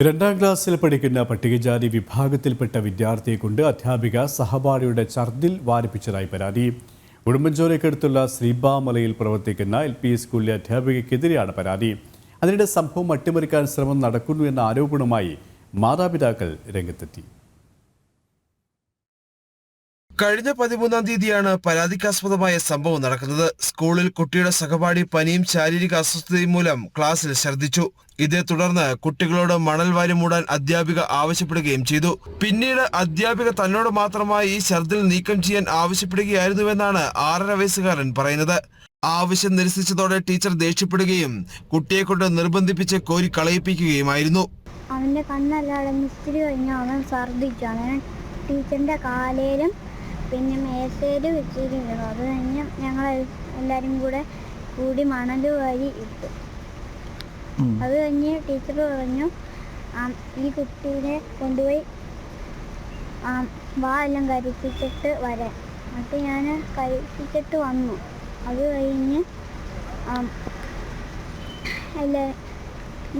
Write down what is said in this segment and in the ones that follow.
രണ്ടാം ക്ലാസ്സിൽ പഠിക്കുന്ന പട്ടികജാതി വിഭാഗത്തിൽപ്പെട്ട വിദ്യാർത്ഥിയെ കൊണ്ട് അധ്യാപിക സഹപാഠിയുടെ ഛർദിൽ വാരിപ്പിച്ചതായി പരാതി. ഉടുമ്പൻചോലയ്ക്കടുത്തുള്ള ശ്രീബാമലയിൽ പ്രവർത്തിക്കുന്ന LP സ്കൂളിലെ അധ്യാപികയ്ക്കെതിരെയാണ് പരാതി. അതിനിടെ സംഭവം അട്ടിമറിക്കാൻ ശ്രമം നടക്കുന്നു എന്ന ആരോപണവുമായി മാതാപിതാക്കൾ രംഗത്തെത്തി. കഴിഞ്ഞ 13-ാം തീയതിയാണ് പരാതിക്കാസ്പദമായ സംഭവം നടക്കുന്നത്. സ്കൂളിൽ കുട്ടിയുടെ സഹപാഠി പനിയും ശാരീരിക അസ്വസ്ഥതയും മൂലം ക്ലാസ്സിൽ ഛർദ്ദിച്ചു. ഇതേ തുടർന്ന് കുട്ടികളോട് മണൽ വാരി മൂടാൻ അധ്യാപിക ആവശ്യപ്പെടുകയും ചെയ്തു. പിന്നീട് അധ്യാപിക തന്നോട് മാത്രമായി ഈ ഛർദ്ദിൽ നീക്കം ചെയ്യാൻ ആവശ്യപ്പെടുകയായിരുന്നുവെന്നാണ് 6.5 വയസ്സുകാരൻ പറയുന്നത്. ആവശ്യം നിരസിച്ചതോടെ ടീച്ചർ ദേഷ്യപ്പെടുകയും കുട്ടിയെ കൊണ്ട് നിർബന്ധിപ്പിച്ച് കോരി കളയിപ്പിക്കുകയുമായിരുന്നു. അവന്റെ കണ്ണെല്ലാം മിസ്ത്രി കഴിഞ്ഞ് അവൻ ഛർദ്ദിച്ചു. അങ്ങനെ ടീച്ചറിന്റെ കാലയിലും പിന്നെ മേശയിൽ വെച്ചിരിക്കുന്നു. അത് കഴിഞ്ഞ് ഞങ്ങൾ എല്ലാവരും കൂടി മണൽ വാരി ഇട്ടു. അത് കഴിഞ്ഞ് ടീച്ചർ പറഞ്ഞു ഈ കുട്ടീനെ കൊണ്ടുപോയി വാ എല്ലാം കരിപ്പിച്ചിട്ട് വരാൻ. എന്നിട്ട് ഞാൻ കരിപ്പിച്ചിട്ട് വന്നു. അത് കഴിഞ്ഞ്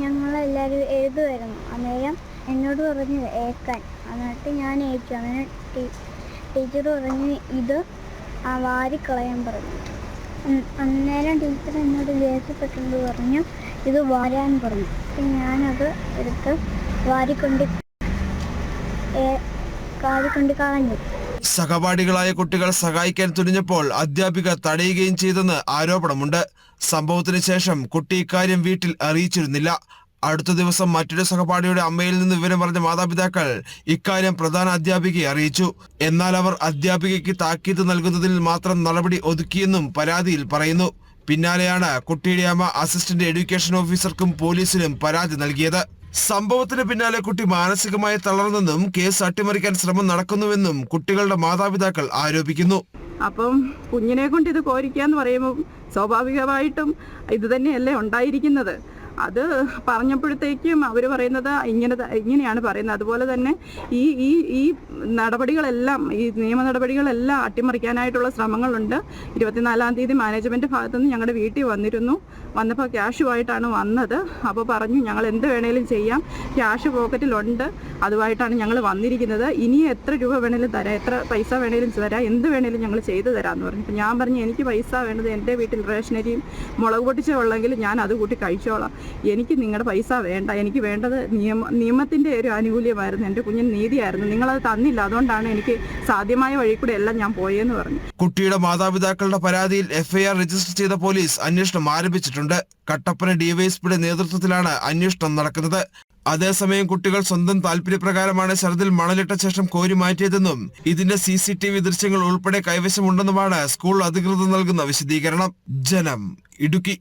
ഞങ്ങളെല്ലാവരും എഴുതുമായിരുന്നു. അന്നേരം എന്നോട് പറഞ്ഞു ഏക്കാൻ. എന്നിട്ട് ഞാൻ ഏച്ചു. അങ്ങനെ ടീച്ചർ പറഞ്ഞു ഇത് വാരിക്കളയാൻ പറഞ്ഞു. അന്നേരം ടീച്ചർ എന്നോട് ദേഷ്യപ്പെട്ടുണ്ട് പറഞ്ഞു ഇത് വാരാൻ പറഞ്ഞു. ഞാനത് എടുത്ത് വാരിക്കൊണ്ട് കളഞ്ഞു. സഹപാഠികളായ കുട്ടികൾ സഹായിക്കാൻ തുനിഞ്ഞപ്പോൾ അധ്യാപിക തടയുകയും ചെയ്തെന്ന് ആരോപണമുണ്ട്. സംഭവത്തിന് ശേഷം കുട്ടി ഇക്കാര്യം വീട്ടിൽ അറിയിച്ചിരുന്നില്ല. അടുത്ത ദിവസം മറ്റൊരു സഹപാഠിയുടെ അമ്മയിൽ നിന്ന് വിവരം പറഞ്ഞ മാതാപിതാക്കൾ ഇക്കാര്യം പ്രധാന അധ്യാപികയെ അറിയിച്ചു. എന്നാൽ അവർ അധ്യാപികയ്ക്ക് താക്കീത് നൽകുന്നതിൽ മാത്രം നടപടി ഒതുക്കിയെന്നും പരാതിയിൽ പറയുന്നു. പിന്നാലെയാണ് കുട്ടിയുടെ അമ്മ അസിസ്റ്റന്റ് എഡ്യൂക്കേഷൻ ഓഫീസർക്കും പോലീസിനും പരാതി നൽകിയത്. സംഭവത്തിന് പിന്നാലെ കുട്ടി മാനസികമായി തളർന്നെന്നും കേസ് അട്ടിമറിക്കാൻ ശ്രമം നടക്കുന്നുവെന്നും കുട്ടികളുടെ മാതാപിതാക്കൾ ആരോപിക്കുന്നു. അപ്പം കുഞ്ഞിനെ കൊണ്ട് ഇത് കോരിക്കാന്ന് പറയുമ്പോൾ സ്വാഭാവികമായിട്ടും ഇത് തന്നെയല്ലേ ഉണ്ടായിരിക്കുന്നത്. അത് പറഞ്ഞപ്പോഴത്തേക്കും അവർ പറയുന്നത് ഇങ്ങനെയാണ് പറയുന്നത്. അതുപോലെ തന്നെ ഈ നടപടികളെല്ലാം ഈ നിയമ നടപടികളെല്ലാം അട്ടിമറിക്കാനായിട്ടുള്ള ശ്രമങ്ങളുണ്ട്. 24-ാം തീയതി മാനേജ്മെൻറ്റ് ഭാഗത്തുനിന്ന് ഞങ്ങളുടെ വീട്ടിൽ വന്നപ്പോൾ ക്യാഷുമായിട്ടാണ് വന്നത്. അപ്പോൾ പറഞ്ഞു ഞങ്ങൾ എന്ത് വേണേലും ചെയ്യാം, ക്യാഷ് പോക്കറ്റിലുണ്ട്, അതുമായിട്ടാണ് ഞങ്ങൾ വന്നിരിക്കുന്നത്. ഇനി എത്ര രൂപ വേണേലും തരാം, എത്ര പൈസ വേണേലും തരാം, എന്ത് വേണേലും ഞങ്ങൾ ചെയ്തു തരാമെന്ന് പറഞ്ഞു. അപ്പോൾ ഞാൻ പറഞ്ഞു എനിക്ക് പൈസ വേണ്ടത് എൻ്റെ വീട്ടിൽ റേഷനരിയും മുളക് പൊട്ടിച്ച ഉള്ളെങ്കിൽ ഞാൻ അത് കൂട്ടി കഴിച്ചോളാം, എനിക്ക് നിങ്ങളുടെ പൈസ വേണ്ട, എനിക്ക് വേണ്ടത് നിയമത്തിൻ്റെ ഒരു ആനുകൂല്യമായിരുന്നു, എൻ്റെ കുഞ്ഞിന് നീതിയായിരുന്നു, നിങ്ങളത് തന്നില്ല, അതുകൊണ്ടാണ് എനിക്ക് സാധ്യമായ വഴി കൂടെ എല്ലാം ഞാൻ പോയെന്ന് പറഞ്ഞു. കുട്ടിയുടെ മാതാപിതാക്കളുടെ പരാതിയിൽ FIR രജിസ്റ്റർ ചെയ്ത പോലീസ് അന്വേഷണം ആരംഭിച്ചിട്ടുണ്ട്. കട്ടപ്പന ഡിവൈഎസ്പിയുടെ നേതൃത്വത്തിലാണ് അന്വേഷണം നടക്കുന്നത്. അതേസമയം കുട്ടികൾ സ്വന്തം താല്പര്യപ്രകാരമാണ് ഛർദിൽ മണലിട്ട ശേഷം കോരി മാറ്റിയതെന്നും ഇതിന്റെ CCTV ദൃശ്യങ്ങൾ ഉൾപ്പെടെ കൈവശമുണ്ടെന്നുമാണ് സ്കൂൾ അധികൃതർ നൽകുന്ന വിശദീകരണം. ജനം, ഇടുക്കി.